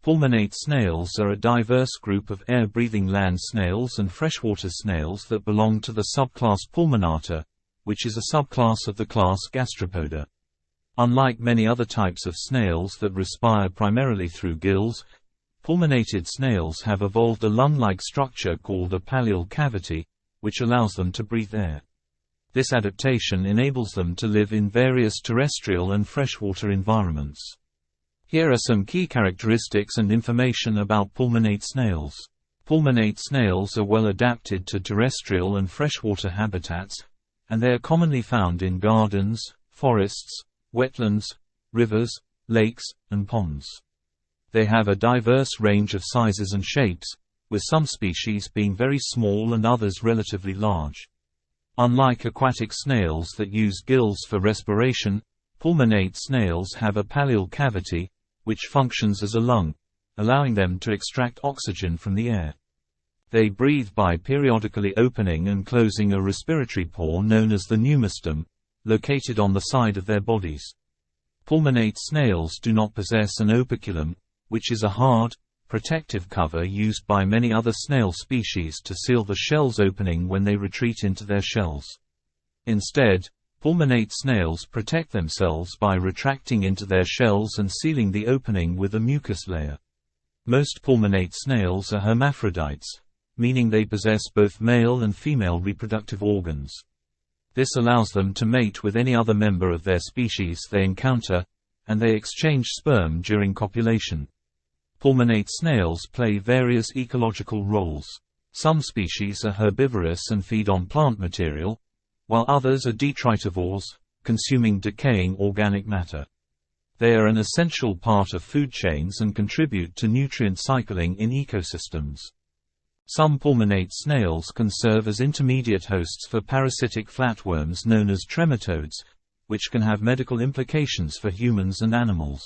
Pulmonate snails are a diverse group of air-breathing land snails and freshwater snails that belong to the subclass Pulmonata, which is a subclass of the class Gastropoda. Unlike many other types of snails that respire primarily through gills, pulmonated snails have evolved a lung-like structure called a pallial cavity, which allows them to breathe air. This adaptation enables them to live in various terrestrial and freshwater environments. Here are some key characteristics and information about pulmonate snails. Pulmonate snails are well adapted to terrestrial and freshwater habitats, and they are commonly found in gardens, forests, wetlands, rivers, lakes, and ponds. They have a diverse range of sizes and shapes, with some species being very small and others relatively large. Unlike aquatic snails that use gills for respiration, pulmonate snails have a pallial cavity, which functions as a lung, allowing them to extract oxygen from the air. They breathe by periodically opening and closing a respiratory pore known as the pneumostom, located on the side of their bodies. Pulmonate snails do not possess an operculum, which is a hard, protective cover used by many other snail species to seal the shell's opening when they retreat into their shells. Instead, pulmonate snails protect themselves by retracting into their shells and sealing the opening with a mucus layer. Most pulmonate snails are hermaphrodites, meaning they possess both male and female reproductive organs. This allows them to mate with any other member of their species they encounter, and they exchange sperm during copulation. Pulmonate snails play various ecological roles. Some species are herbivorous and feed on plant material, while others are detritivores, consuming decaying organic matter. They are an essential part of food chains and contribute to nutrient cycling in ecosystems. Some pulmonate snails can serve as intermediate hosts for parasitic flatworms known as trematodes, which can have medical implications for humans and animals.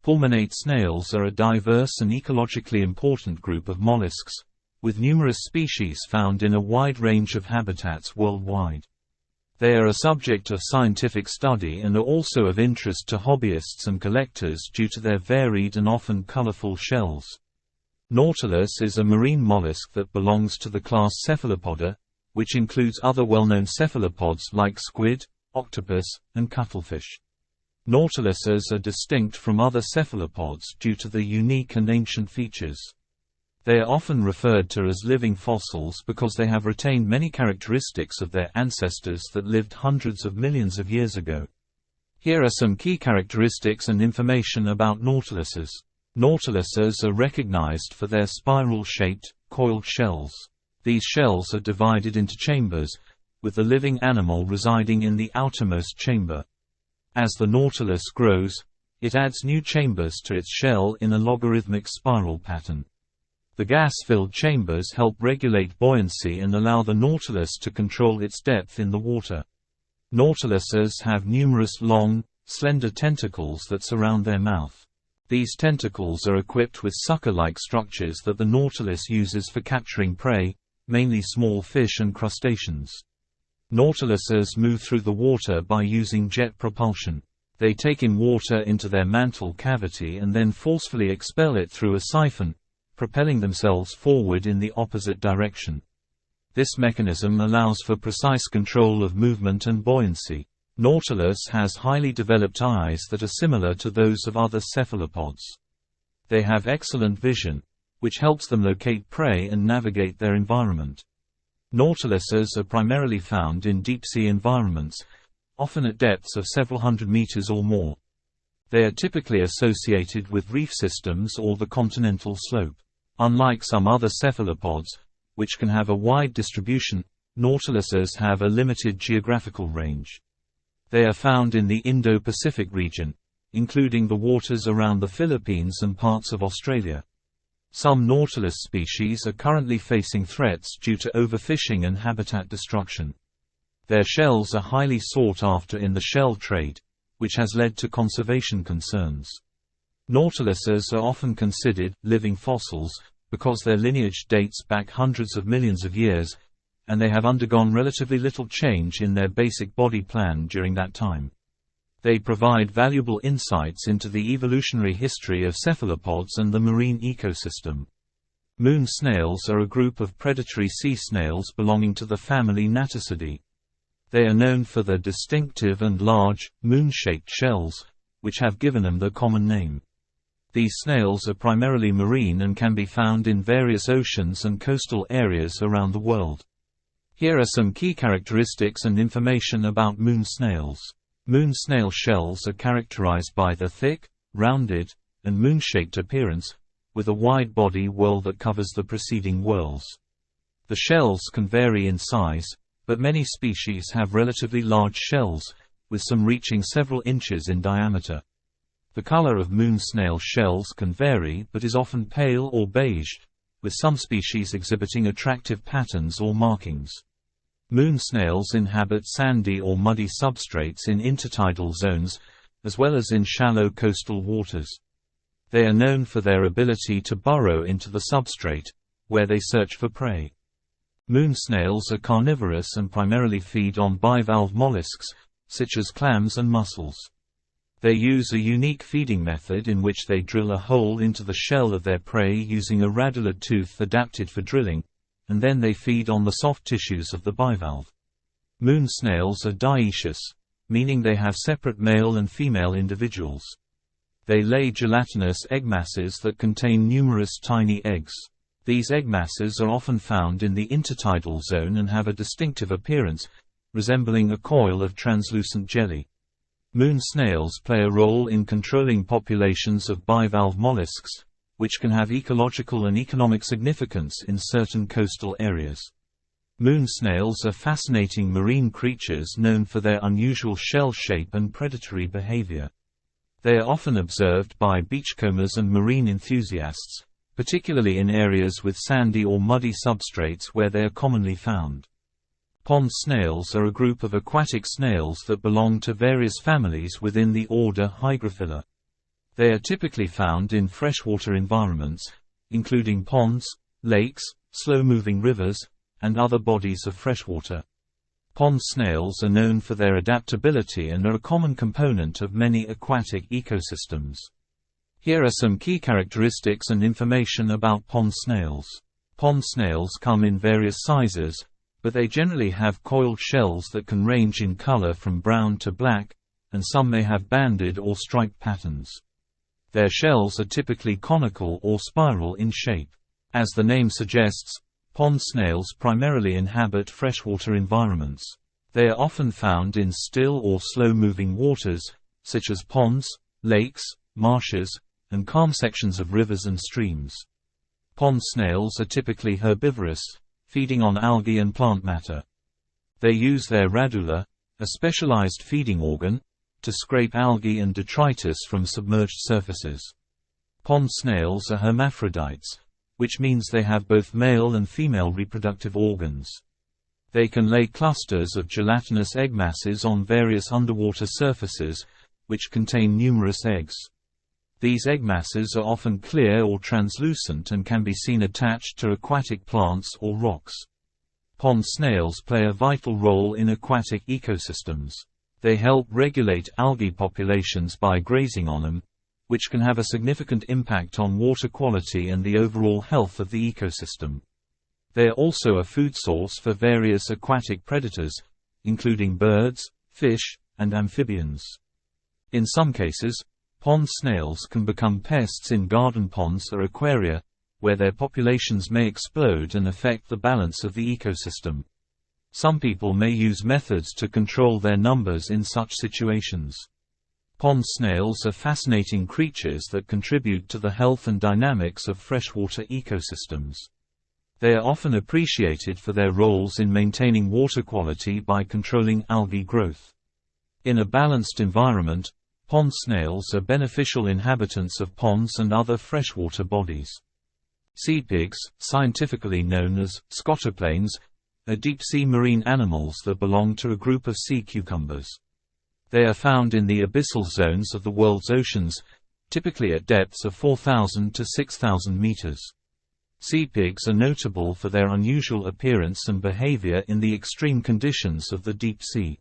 Pulmonate snails are a diverse and ecologically important group of mollusks, with numerous species found in a wide range of habitats worldwide. They are a subject of scientific study and are also of interest to hobbyists and collectors due to their varied and often colorful shells. Nautilus is a marine mollusk that belongs to the class Cephalopoda, which includes other well-known cephalopods like squid, octopus, and cuttlefish. Nautiluses are distinct from other cephalopods due to their unique and ancient features. They are often referred to as living fossils because they have retained many characteristics of their ancestors that lived hundreds of millions of years ago. Here are some key characteristics and information about nautiluses. Nautiluses are recognized for their spiral-shaped, coiled shells. These shells are divided into chambers, with the living animal residing in the outermost chamber. As the nautilus grows, it adds new chambers to its shell in a logarithmic spiral pattern. The gas-filled chambers help regulate buoyancy and allow the nautilus to control its depth in the water. Nautiluses have numerous long, slender tentacles that surround their mouth. These tentacles are equipped with sucker-like structures that the nautilus uses for capturing prey, mainly small fish and crustaceans. Nautiluses move through the water by using jet propulsion. They take in water into their mantle cavity and then forcefully expel it through a siphon, propelling themselves forward in the opposite direction. This mechanism allows for precise control of movement and buoyancy. Nautilus has highly developed eyes that are similar to those of other cephalopods. They have excellent vision, which helps them locate prey and navigate their environment. Nautiluses are primarily found in deep-sea environments, often at depths of several hundred meters or more. They are typically associated with reef systems or the continental slope. Unlike some other cephalopods, which can have a wide distribution, nautiluses have a limited geographical range. They are found in the Indo-Pacific region, including the waters around the Philippines and parts of Australia. Some nautilus species are currently facing threats due to overfishing and habitat destruction. Their shells are highly sought after in the shell trade, which has led to conservation concerns. Nautiluses are often considered living fossils because their lineage dates back hundreds of millions of years, and they have undergone relatively little change in their basic body plan during that time. They provide valuable insights into the evolutionary history of cephalopods and the marine ecosystem. Moon snails are a group of predatory sea snails belonging to the family Naticidae. They are known for their distinctive and large, moon-shaped shells, which have given them the common name. These snails are primarily marine and can be found in various oceans and coastal areas around the world. Here are some key characteristics and information about moon snails. Moon snail shells are characterized by the thick, rounded, and moon-shaped appearance, with a wide body whorl that covers the preceding whorls. The shells can vary in size, but many species have relatively large shells, with some reaching several inches in diameter. The color of moon snail shells can vary but is often pale or beige, with some species exhibiting attractive patterns or markings. Moon snails inhabit sandy or muddy substrates in intertidal zones, as well as in shallow coastal waters. They are known for their ability to burrow into the substrate, where they search for prey. Moon snails are carnivorous and primarily feed on bivalve mollusks, such as clams and mussels. They use a unique feeding method in which they drill a hole into the shell of their prey using a radula tooth adapted for drilling, and then they feed on the soft tissues of the bivalve. Moon snails are dioecious, meaning they have separate male and female individuals. They lay gelatinous egg masses that contain numerous tiny eggs. These egg masses are often found in the intertidal zone and have a distinctive appearance, resembling a coil of translucent jelly. Moon snails play a role in controlling populations of bivalve mollusks, which can have ecological and economic significance in certain coastal areas. Moon snails are fascinating marine creatures known for their unusual shell shape and predatory behavior. They are often observed by beachcombers and marine enthusiasts, particularly in areas with sandy or muddy substrates where they are commonly found. Pond snails are a group of aquatic snails that belong to various families within the order Hygrophila. They are typically found in freshwater environments, including ponds, lakes, slow-moving rivers, and other bodies of freshwater. Pond snails are known for their adaptability and are a common component of many aquatic ecosystems. Here are some key characteristics and information about pond snails. Pond snails come in various sizes, but they generally have coiled shells that can range in color from brown to black, and some may have banded or striped patterns. Their shells are typically conical or spiral in shape. As the name suggests, pond snails primarily inhabit freshwater environments. They are often found in still or slow-moving waters, such as ponds, lakes, marshes, and calm sections of rivers and streams. Pond snails are typically herbivorous, feeding on algae and plant matter. They use their radula, a specialized feeding organ, to scrape algae and detritus from submerged surfaces. Pond snails are hermaphrodites, which means they have both male and female reproductive organs. They can lay clusters of gelatinous egg masses on various underwater surfaces, which contain numerous eggs. These egg masses are often clear or translucent and can be seen attached to aquatic plants or rocks. Pond snails play a vital role in aquatic ecosystems. They help regulate algae populations by grazing on them, which can have a significant impact on water quality and the overall health of the ecosystem. They are also a food source for various aquatic predators, including birds, fish, and amphibians. In some cases, pond snails can become pests in garden ponds or aquaria, where their populations may explode and affect the balance of the ecosystem. Some people may use methods to control their numbers in such situations. Pond snails are fascinating creatures that contribute to the health and dynamics of freshwater ecosystems. They are often appreciated for their roles in maintaining water quality by controlling algae growth. In a balanced environment, pond snails are beneficial inhabitants of ponds and other freshwater bodies. Sea pigs, scientifically known as scotoplanes, are deep-sea marine animals that belong to a group of sea cucumbers. They are found in the abyssal zones of the world's oceans, typically at depths of 4,000 to 6,000 meters. Sea pigs are notable for their unusual appearance and behavior in the extreme conditions of the deep sea.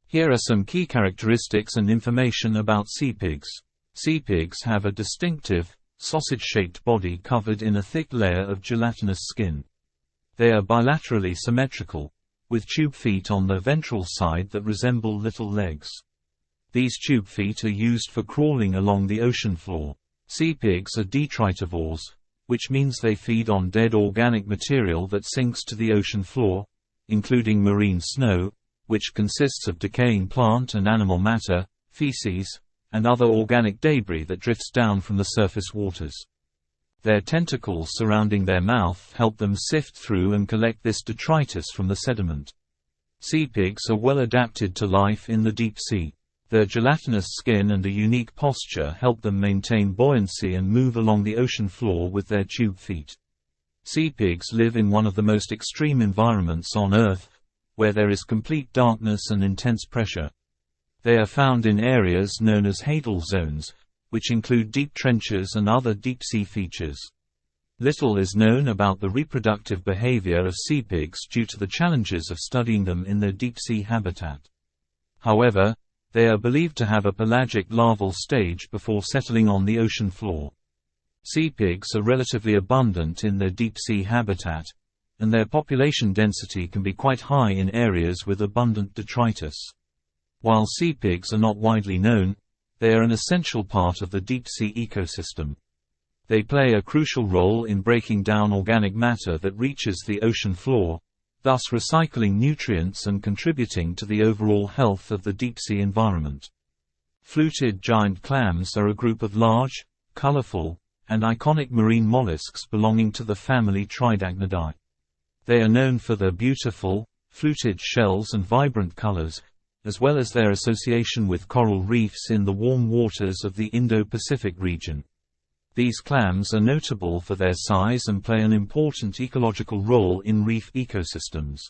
Here are some key characteristics and information about sea pigs. Sea pigs have a distinctive, sausage-shaped body covered in a thick layer of gelatinous skin. They are bilaterally symmetrical, with tube feet on the ventral side that resemble little legs. These tube feet are used for crawling along the ocean floor. Sea pigs are detritivores, which means they feed on dead organic material that sinks to the ocean floor, including marine snow, which consists of decaying plant and animal matter, feces, and other organic debris that drifts down from the surface waters. Their tentacles surrounding their mouth help them sift through and collect this detritus from the sediment. Sea pigs are well adapted to life in the deep sea. Their gelatinous skin and a unique posture help them maintain buoyancy and move along the ocean floor with their tube feet. Sea pigs live in one of the most extreme environments on Earth, where there is complete darkness and intense pressure. They are found in areas known as hadal zones, which include deep trenches and other deep-sea features. Little is known about the reproductive behavior of sea pigs due to the challenges of studying them in their deep-sea habitat. However, they are believed to have a pelagic larval stage before settling on the ocean floor. Sea pigs are relatively abundant in their deep-sea habitat, and their population density can be quite high in areas with abundant detritus. While sea pigs are not widely known, they are an essential part of the deep-sea ecosystem. They play a crucial role in breaking down organic matter that reaches the ocean floor, thus recycling nutrients and contributing to the overall health of the deep-sea environment. Fluted giant clams are a group of large, colorful, and iconic marine mollusks belonging to the family Tridacnidae. They are known for their beautiful, fluted shells and vibrant colors, as well as their association with coral reefs in the warm waters of the Indo-Pacific region. These clams are notable for their size and play an important ecological role in reef ecosystems.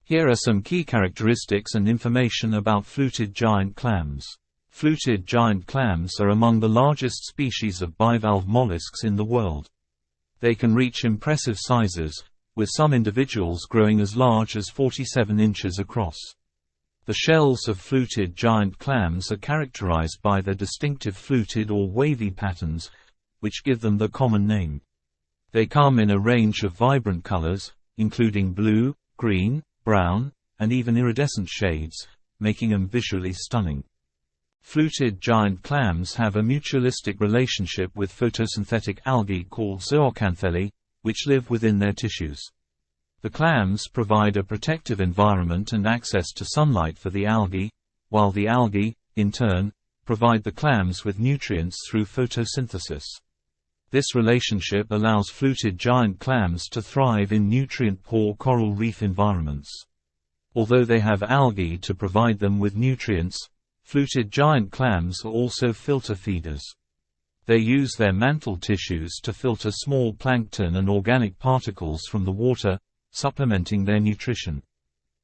Here are some key characteristics and information about fluted giant clams. Fluted giant clams are among the largest species of bivalve mollusks in the world. They can reach impressive sizes, with some individuals growing as large as 47 inches across. The shells of fluted giant clams are characterized by their distinctive fluted or wavy patterns, which give them the common name. They come in a range of vibrant colors, including blue, green, brown, and even iridescent shades, making them visually stunning. Fluted giant clams have a mutualistic relationship with photosynthetic algae called zooxanthellae, which live within their tissues. The clams provide a protective environment and access to sunlight for the algae, while the algae, in turn, provide the clams with nutrients through photosynthesis. This relationship allows fluted giant clams to thrive in nutrient-poor coral reef environments. Although they have algae to provide them with nutrients, fluted giant clams are also filter feeders. They use their mantle tissues to filter small plankton and organic particles from the water, supplementing their nutrition.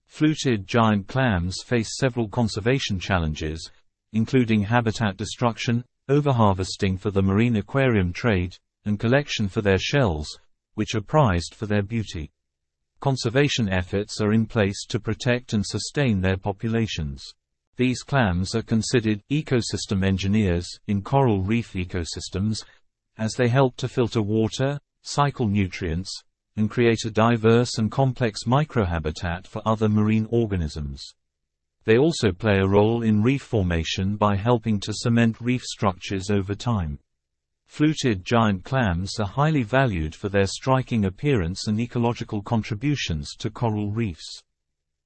Fluted giant clams face several conservation challenges, including habitat destruction, overharvesting for the marine aquarium trade, and collection for their shells, which are prized for their beauty. Conservation efforts are in place to protect and sustain their populations. These clams are considered ecosystem engineers in coral reef ecosystems, as they help to filter water, cycle nutrients, and create a diverse and complex microhabitat for other marine organisms. They also play a role in reef formation by helping to cement reef structures over time. Fluted giant clams are highly valued for their striking appearance and ecological contributions to coral reefs.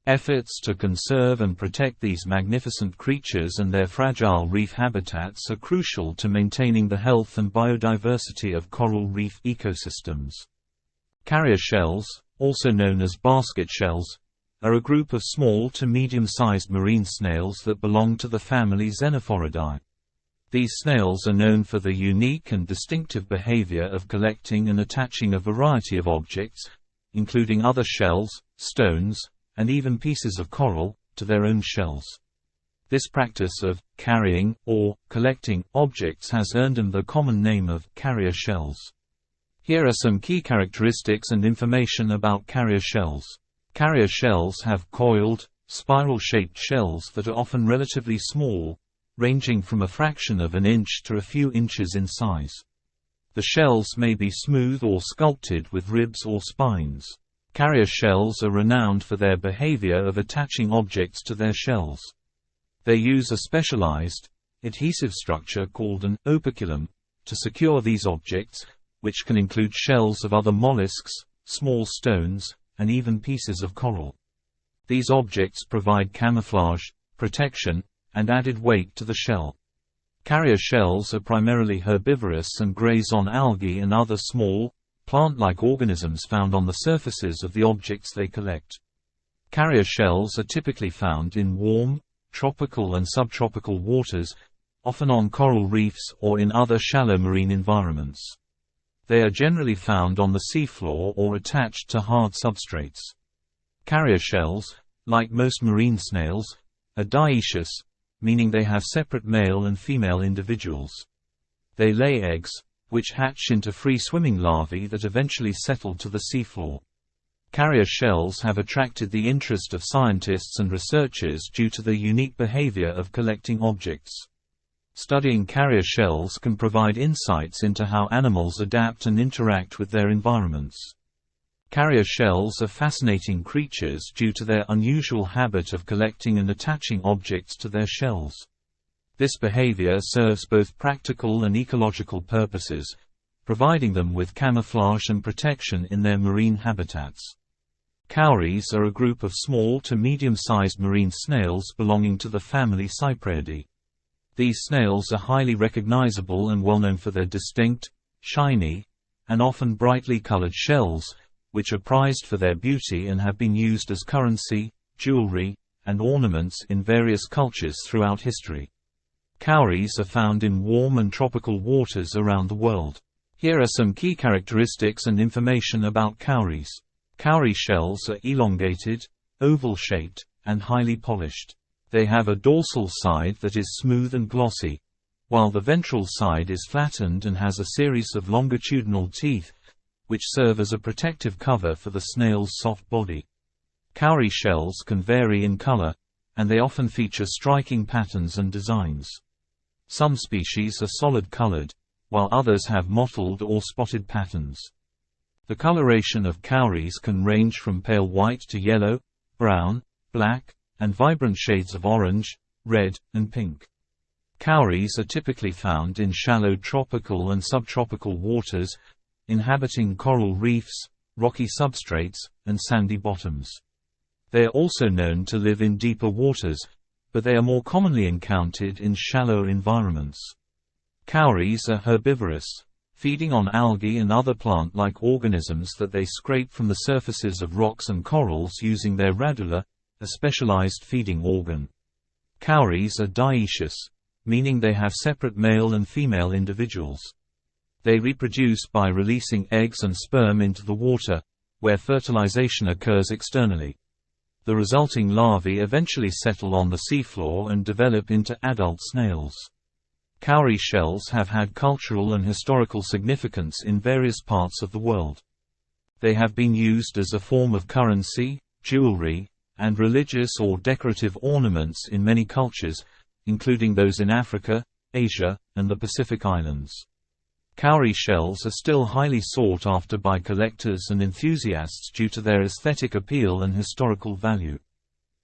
Efforts to conserve and protect these magnificent creatures and their fragile reef habitats are crucial to maintaining the health and biodiversity of coral reef ecosystems. Carrier shells, also known as basket shells, are a group of small to medium-sized marine snails that belong to the family Xenophoridae. These snails are known for the unique and distinctive behavior of collecting and attaching a variety of objects, including other shells, stones, and even pieces of coral, to their own shells. This practice of carrying or collecting objects has earned them the common name of carrier shells. Here are some key characteristics and information about carrier shells. Carrier shells have coiled, spiral-shaped shells that are often relatively small, ranging from a fraction of an inch to a few inches in size. The shells may be smooth or sculpted with ribs or spines. Carrier shells are renowned for their behavior of attaching objects to their shells. They use a specialized, adhesive structure called an operculum to secure these objects, which can include shells of other mollusks, small stones, and even pieces of coral. These objects provide camouflage, protection, and added weight to the shell. Carrier shells are primarily herbivorous and graze on algae and other small, plant-like organisms found on the surfaces of the objects they collect. Carrier shells are typically found in warm, tropical and subtropical waters, often on coral reefs or in other shallow marine environments. They are generally found on the seafloor or attached to hard substrates. Carrier shells, like most marine snails, are dioecious, meaning they have separate male and female individuals. They lay eggs, which hatch into free-swimming larvae that eventually settle to the seafloor. Carrier shells have attracted the interest of scientists and researchers due to their unique behavior of collecting objects. Studying carrier shells can provide insights into how animals adapt and interact with their environments. Carrier shells are fascinating creatures due to their unusual habit of collecting and attaching objects to their shells. This behavior serves both practical and ecological purposes, providing them with camouflage and protection in their marine habitats. Cowries are a group of small to medium-sized marine snails belonging to the family Cypridae. These snails are highly recognizable and well known for their distinct, shiny, and often brightly colored shells, which are prized for their beauty and have been used as currency, jewelry, and ornaments in various cultures throughout history. Cowries are found in warm and tropical waters around the world. Here are some key characteristics and information about cowries. Cowrie shells are elongated, oval-shaped, and highly polished. They have a dorsal side that is smooth and glossy, while the ventral side is flattened and has a series of longitudinal teeth, which serve as a protective cover for the snail's soft body. Cowrie shells can vary in color, and they often feature striking patterns and designs. Some species are solid-colored, while others have mottled or spotted patterns. The coloration of cowries can range from pale white to yellow, brown, black, and vibrant shades of orange, red, and pink. Cowries are typically found in shallow tropical and subtropical waters, inhabiting coral reefs, rocky substrates, and sandy bottoms. They are also known to live in deeper waters, but they are more commonly encountered in shallow environments. Cowries are herbivorous, feeding on algae and other plant-like organisms that they scrape from the surfaces of rocks and corals using their radula, a specialized feeding organ. Cowries are dioecious, meaning they have separate male and female individuals. They reproduce by releasing eggs and sperm into the water, where fertilization occurs externally. The resulting larvae eventually settle on the seafloor and develop into adult snails. Cowrie shells have had cultural and historical significance in various parts of the world. They have been used as a form of currency, jewelry, and religious or decorative ornaments in many cultures, including those in Africa, Asia, and the Pacific Islands. Cowrie shells are still highly sought after by collectors and enthusiasts due to their aesthetic appeal and historical value.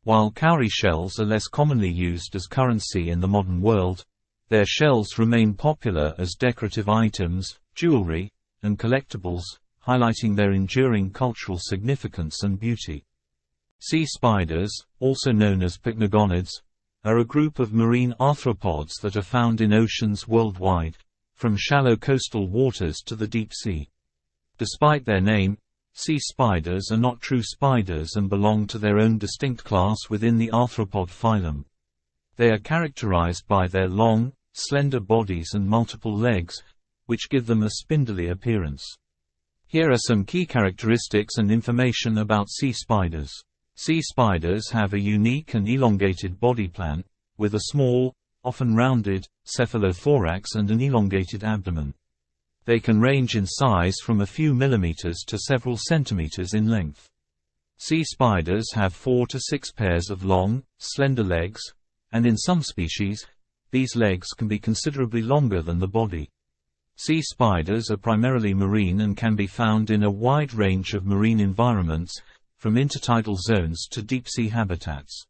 While cowrie shells are less commonly used as currency in the modern world, their shells remain popular as decorative items, jewelry, and collectibles, highlighting their enduring cultural significance and beauty. Sea spiders, also known as pycnogonids, are a group of marine arthropods that are found in oceans worldwide, from shallow coastal waters to the deep sea. Despite their name, sea spiders are not true spiders and belong to their own distinct class within the arthropod phylum. They are characterized by their long, slender bodies and multiple legs, which give them a spindly appearance. Here are some key characteristics and information about sea spiders. Sea spiders have a unique and elongated body plan, with a small, often rounded, cephalothorax and an elongated abdomen. They can range in size from a few millimeters to several centimeters in length. Sea spiders have 4 to 6 pairs of long, slender legs, and in some species, these legs can be considerably longer than the body. Sea spiders are primarily marine and can be found in a wide range of marine environments, from intertidal zones to deep-sea habitats.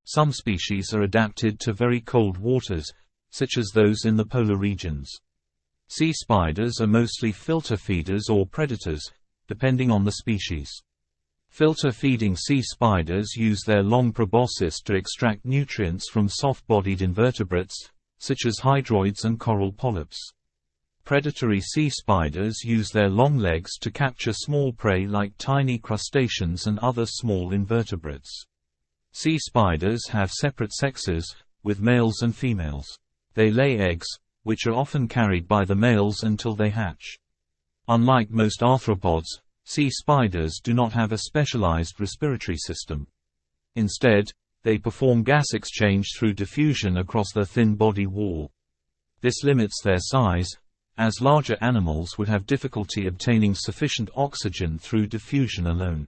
Some species are adapted to very cold waters, such as those in the polar regions. Sea spiders are mostly filter feeders or predators, depending on the species. Filter-feeding sea spiders use their long proboscis to extract nutrients from soft-bodied invertebrates, such as hydroids and coral polyps. Predatory sea spiders use their long legs to capture small prey like tiny crustaceans and other small invertebrates. Sea spiders have separate sexes, with males and females. They lay eggs, which are often carried by the males until they hatch. Unlike most arthropods, sea spiders do not have a specialized respiratory system. Instead, they perform gas exchange through diffusion across their thin body wall. This limits their size, as larger animals would have difficulty obtaining sufficient oxygen through diffusion alone.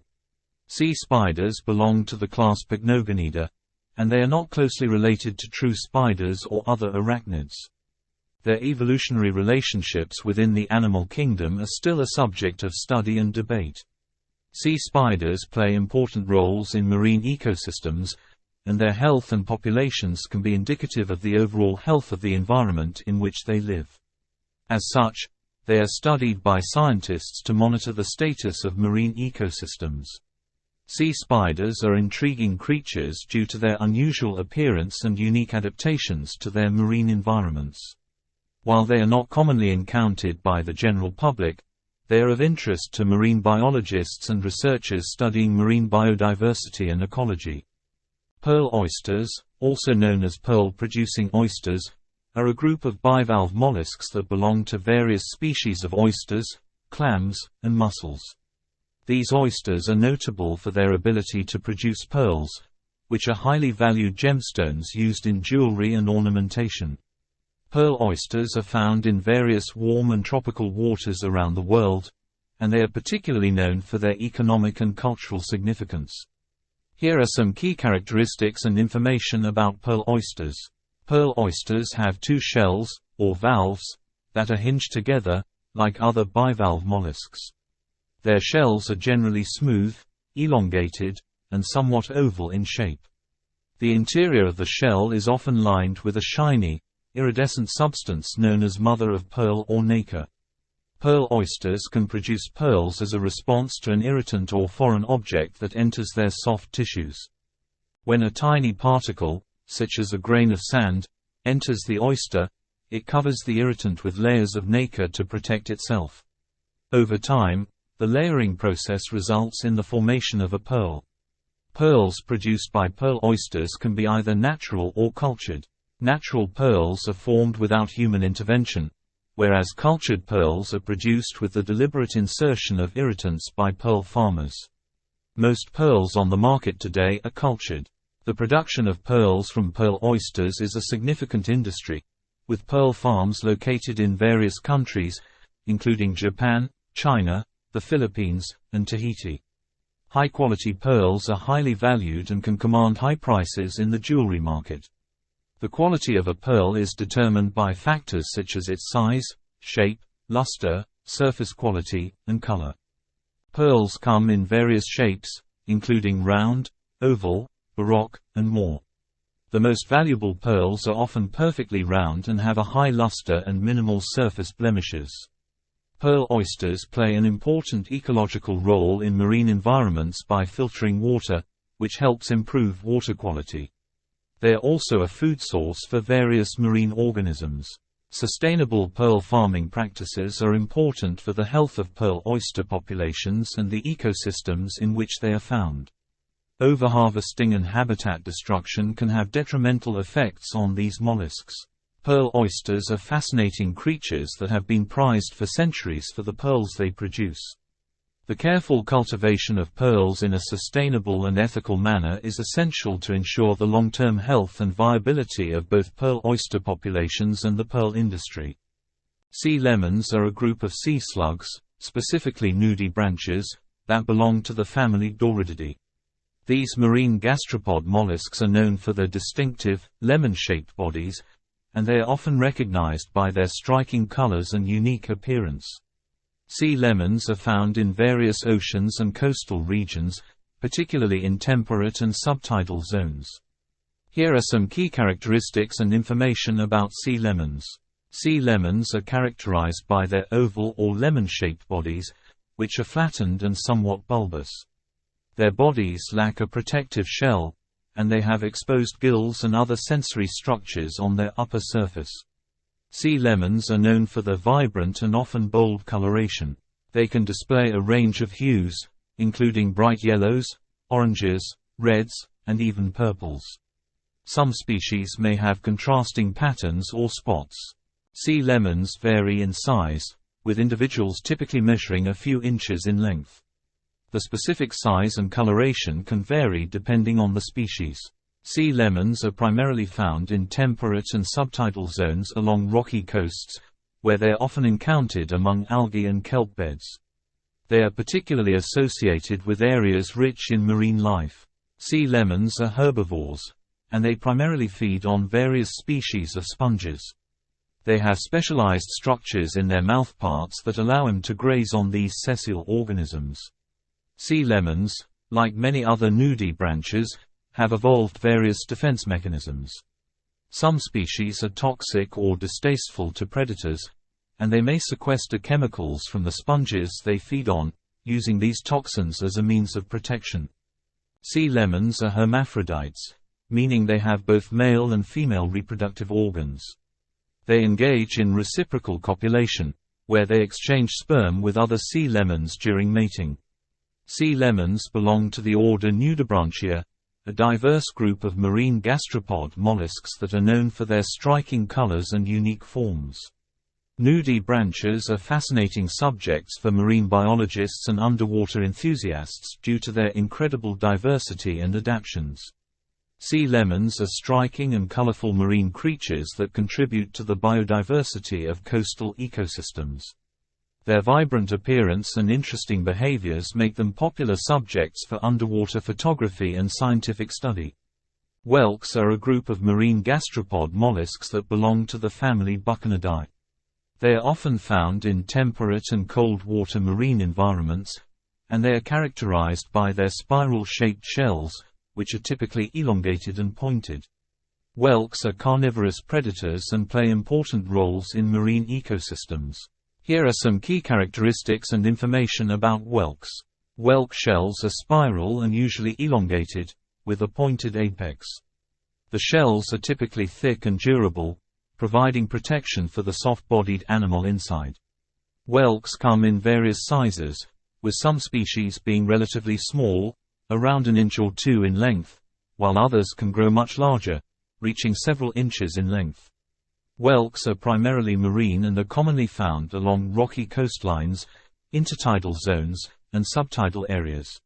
Sea spiders belong to the class Pycnogonida, and they are not closely related to true spiders or other arachnids. Their evolutionary relationships within the animal kingdom are still a subject of study and debate. Sea spiders play important roles in marine ecosystems, and their health and populations can be indicative of the overall health of the environment in which they live. As such, they are studied by scientists to monitor the status of marine ecosystems. Sea spiders are intriguing creatures due to their unusual appearance and unique adaptations to their marine environments. While they are not commonly encountered by the general public, they are of interest to marine biologists and researchers studying marine biodiversity and ecology. Pearl oysters, also known as pearl-producing oysters, are a group of bivalve mollusks that belong to various species of oysters, clams, and mussels. These oysters are notable for their ability to produce pearls, which are highly valued gemstones used in jewelry and ornamentation. Pearl oysters are found in various warm and tropical waters around the world, and they are particularly known for their economic and cultural significance. Here are some key characteristics and information about pearl oysters. Pearl oysters have 2 shells, or valves, that are hinged together, like other bivalve mollusks. Their shells are generally smooth, elongated, and somewhat oval in shape. The interior of the shell is often lined with a shiny, iridescent substance known as mother of pearl or nacre. Pearl oysters can produce pearls as a response to an irritant or foreign object that enters their soft tissues. When a tiny particle, such as a grain of sand, enters the oyster, it covers the irritant with layers of nacre to protect itself. Over time, the layering process results in the formation of a pearl. Pearls produced by pearl oysters can be either natural or cultured. Natural pearls are formed without human intervention, whereas cultured pearls are produced with the deliberate insertion of irritants by pearl farmers. Most pearls on the market today are cultured. The production of pearls from pearl oysters is a significant industry, with pearl farms located in various countries, including Japan, China, the Philippines, and Tahiti. High-quality pearls are highly valued and can command high prices in the jewelry market. The quality of a pearl is determined by factors such as its size, shape, luster, surface quality, and color. Pearls come in various shapes, including round, oval, baroque, and more. The most valuable pearls are often perfectly round and have a high luster and minimal surface blemishes. Pearl oysters play an important ecological role in marine environments by filtering water, which helps improve water quality. They are also a food source for various marine organisms. Sustainable pearl farming practices are important for the health of pearl oyster populations and the ecosystems in which they are found. Overharvesting and habitat destruction can have detrimental effects on these mollusks. Pearl oysters are fascinating creatures that have been prized for centuries for the pearls they produce. The careful cultivation of pearls in a sustainable and ethical manner is essential to ensure the long-term health and viability of both pearl oyster populations and the pearl industry. Sea lemons are a group of sea slugs, specifically nudibranches, that belong to the family Dormidae. These marine gastropod mollusks are known for their distinctive, lemon-shaped bodies, and they are often recognized by their striking colors and unique appearance. Sea lemons are found in various oceans and coastal regions, particularly in temperate and subtidal zones. Here are some key characteristics and information about sea lemons. Sea lemons are characterized by their oval or lemon-shaped bodies, which are flattened and somewhat bulbous. Their bodies lack a protective shell, and they have exposed gills and other sensory structures on their upper surface. Sea lemons are known for their vibrant and often bold coloration. They can display a range of hues, including bright yellows, oranges, reds, and even purples. Some species may have contrasting patterns or spots. Sea lemons vary in size, with individuals typically measuring a few inches in length. The specific size and coloration can vary depending on the species. Sea lemons are primarily found in temperate and subtidal zones along rocky coasts, where they are often encountered among algae and kelp beds. They are particularly associated with areas rich in marine life. Sea lemons are herbivores, and they primarily feed on various species of sponges. They have specialized structures in their mouthparts that allow them to graze on these sessile organisms. Sea lemons, like many other nudibranchs, have evolved various defense mechanisms. Some species are toxic or distasteful to predators, and they may sequester chemicals from the sponges they feed on, using these toxins as a means of protection. Sea lemons are hermaphrodites, meaning they have both male and female reproductive organs. They engage in reciprocal copulation, where they exchange sperm with other sea lemons during mating. Sea lemons belong to the order Nudibranchia, a diverse group of marine gastropod mollusks that are known for their striking colors and unique forms. Nudibranchs are fascinating subjects for marine biologists and underwater enthusiasts due to their incredible diversity and adaptations. Sea lemons are striking and colorful marine creatures that contribute to the biodiversity of coastal ecosystems. Their vibrant appearance and interesting behaviors make them popular subjects for underwater photography and scientific study. Whelks are a group of marine gastropod mollusks that belong to the family Buccinidae. They are often found in temperate and cold water marine environments, and they are characterized by their spiral-shaped shells, which are typically elongated and pointed. Whelks are carnivorous predators and play important roles in marine ecosystems. Here are some key characteristics and information about whelks. Whelk shells are spiral and usually elongated, with a pointed apex. The shells are typically thick and durable, providing protection for the soft-bodied animal inside. Whelks come in various sizes, with some species being relatively small, around an inch or two in length, while others can grow much larger, reaching several inches in length. Whelks are primarily marine and are commonly found along rocky coastlines, intertidal zones, and subtidal areas.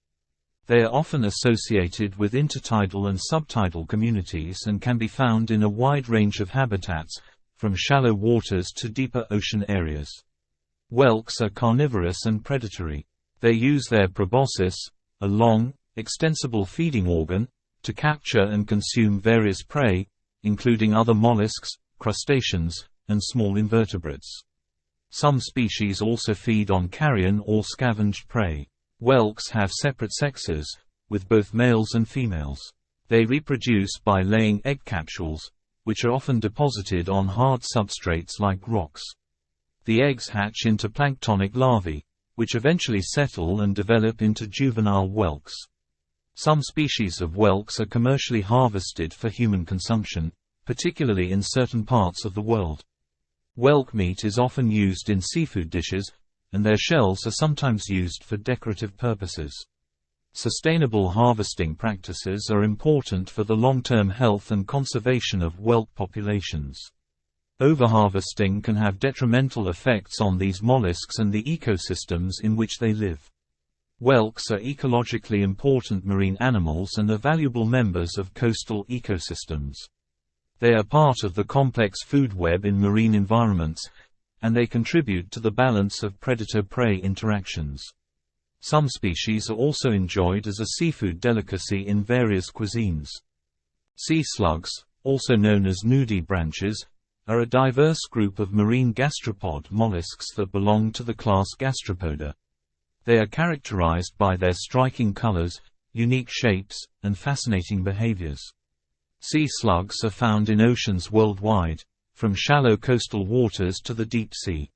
They are often associated with intertidal and subtidal communities and can be found in a wide range of habitats, from shallow waters to deeper ocean areas. Whelks are carnivorous and predatory. They use their proboscis, a long, extensible feeding organ, to capture and consume various prey, including other mollusks, crustaceans, and small invertebrates. Some species also feed on carrion or scavenged prey. Whelks have separate sexes, with both males and females. They reproduce by laying egg capsules, which are often deposited on hard substrates like rocks. The eggs hatch into planktonic larvae, which eventually settle and develop into juvenile whelks. Some species of whelks are commercially harvested for human consumption, particularly in certain parts of the world. Whelk meat is often used in seafood dishes, and their shells are sometimes used for decorative purposes. Sustainable harvesting practices are important for the long-term health and conservation of whelk populations. Overharvesting can have detrimental effects on these mollusks and the ecosystems in which they live. Whelks are ecologically important marine animals and are valuable members of coastal ecosystems. They are part of the complex food web in marine environments, and they contribute to the balance of predator-prey interactions. Some species are also enjoyed as a seafood delicacy in various cuisines. Sea slugs, also known as nudibranchs, are a diverse group of marine gastropod mollusks that belong to the class Gastropoda. They are characterized by their striking colors, unique shapes, and fascinating behaviors. Sea slugs are found in oceans worldwide, from shallow coastal waters to the deep sea.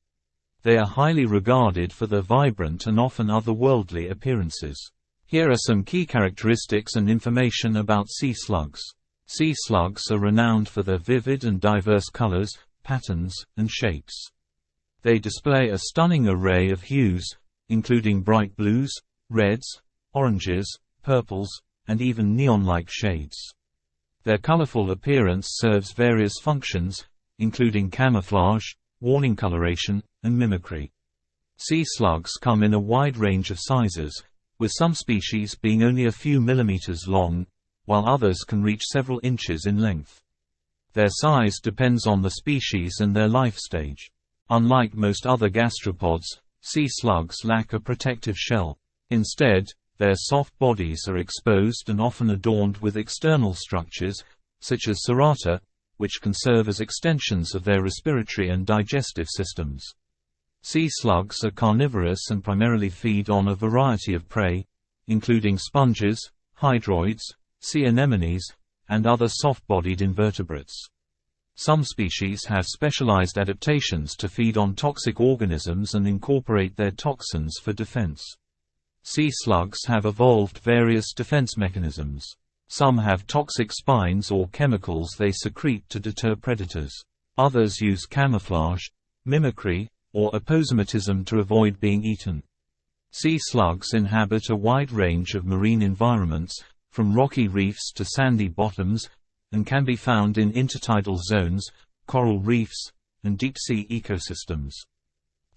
They are highly regarded for their vibrant and often otherworldly appearances. Here are some key characteristics and information about sea slugs. Sea slugs are renowned for their vivid and diverse colors, patterns, and shapes. They display a stunning array of hues, including bright blues, reds, oranges, purples, and even neon-like shades. Their colorful appearance serves various functions, including camouflage, warning coloration, and mimicry. Sea slugs come in a wide range of sizes, with some species being only a few millimeters long, while others can reach several inches in length. Their size depends on the species and their life stage. Unlike most other gastropods, sea slugs lack a protective shell. Instead, their soft bodies are exposed and often adorned with external structures, such as serrata, which can serve as extensions of their respiratory and digestive systems. Sea slugs are carnivorous and primarily feed on a variety of prey, including sponges, hydroids, sea anemones, and other soft-bodied invertebrates. Some species have specialized adaptations to feed on toxic organisms and incorporate their toxins for defense. Sea slugs have evolved various defense mechanisms. Some have toxic spines or chemicals they secrete to deter predators. Others use camouflage, mimicry, or aposematism to avoid being eaten. Sea slugs inhabit a wide range of marine environments, from rocky reefs to sandy bottoms, and can be found in intertidal zones, coral reefs, and deep-sea ecosystems.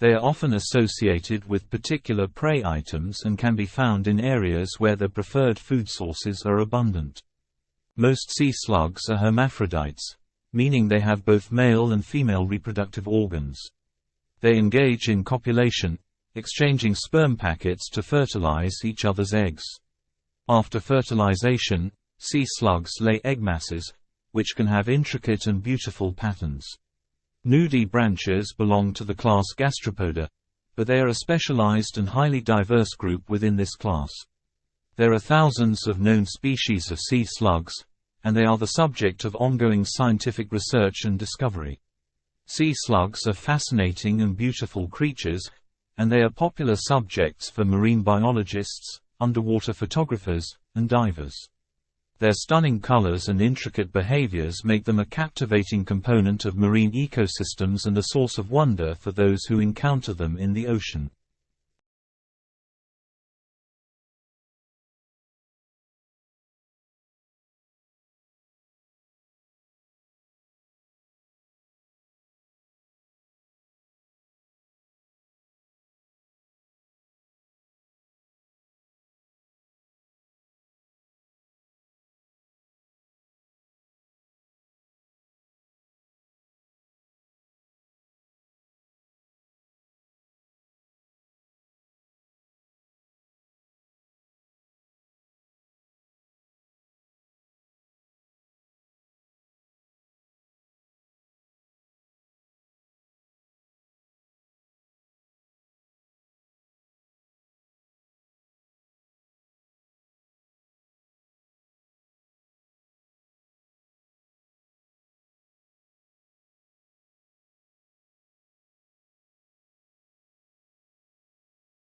They are often associated with particular prey items and can be found in areas where their preferred food sources are abundant. Most sea slugs are hermaphrodites, meaning they have both male and female reproductive organs. They engage in copulation, exchanging sperm packets to fertilize each other's eggs. After fertilization, sea slugs lay egg masses, which can have intricate and beautiful patterns. Nudibranchs belong to the class Gastropoda, but they are a specialized and highly diverse group within this class. There are thousands of known species of sea slugs, and they are the subject of ongoing scientific research and discovery. Sea slugs are fascinating and beautiful creatures, and they are popular subjects for marine biologists, underwater photographers, and divers. Their stunning colors and intricate behaviors make them a captivating component of marine ecosystems and a source of wonder for those who encounter them in the ocean.